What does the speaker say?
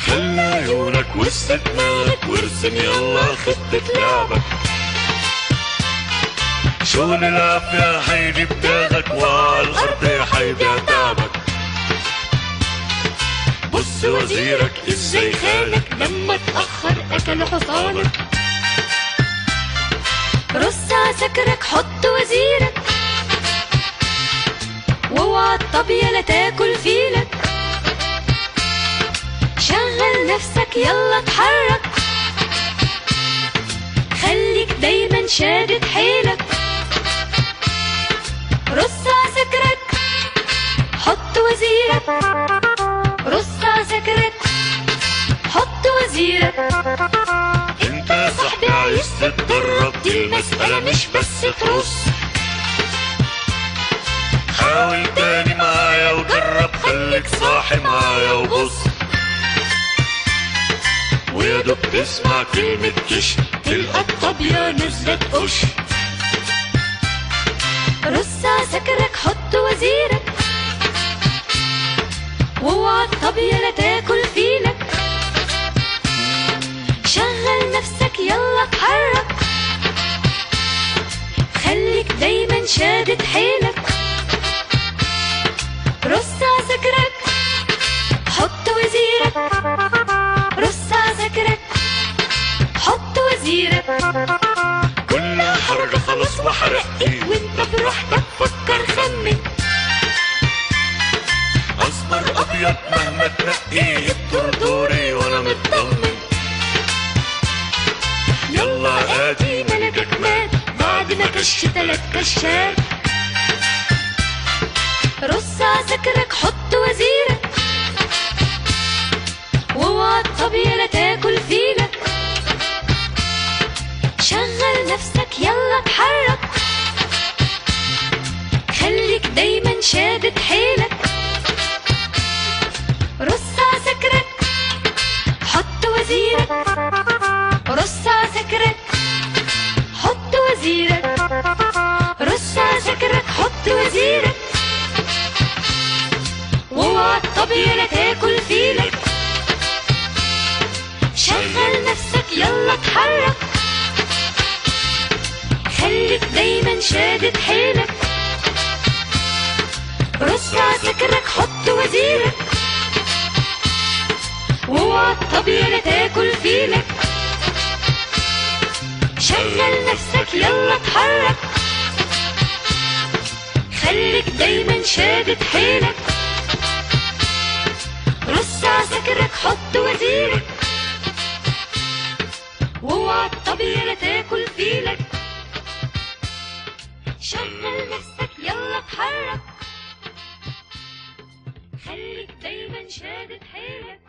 خلي عيونك وسط دماغك وارسم يلا خطة لعبك. شغل العافية هيجي بداغك وعلى الأرض هيضيع تعبك. بص وزيرك ازاي خانك لما اتأخر أكل حصانك. رص عسكرك حط وزيرك واوعى الطبية لا تاكل فيلك. شغل نفسك يلا اتحرك خليك دايما شادد حيلك. رص عسكرك حط وزيرك رص عسكرك حط وزيرك. انت يا صاحبي عايز تتدرب دي المسألة مش بس ترص. حاول تاني معايا وجرب خليك صاحي معايا وبص. ويا دوب تسمع كلمة كش تلقى الطبيعة نزلت قش. رص عسكرك حط وزيرك واوعى الطبيعة لا تاكل فيلك. شغل نفسك يلا اتحرك خليك دايما شادد حيلك. رص عسكرك حط وزيرك رص عسكرك حط وزيرك. كل حركة خلاص وحرقتي وانت براحتك فكر خمن. أسمر أبيض مهما تنقي الدور دوري وأنا مطمن. يلا آدي ملكك مات بعد ما كش 3 كشات. رص عسكرك حط وزيرك واوعى الطبيعة لا تاكل فيلك. شغل نفسك يلا اتحرك خليك دايما شادد حيلك. رص عسكرك حط وزيرك رص عسكرك حط وزيرك رص عسكرك حط وزيرك واوعى الطبيعة لا تاكل فيلك. شغل نفسك يلا اتحرك خليك دايما شادد حيلك. رص عسكرك حط وزيرك واوعى الطبيعة لا تاكل فيلك. شغل نفسك يلا اتحرك خليك دايما شادد حيلك. رص عسكرك حط وزيرك واوعى الطبيعة لا تاكل فيلك. شغل نفسك يلا اتحرك خليك دايما شادد حيلك.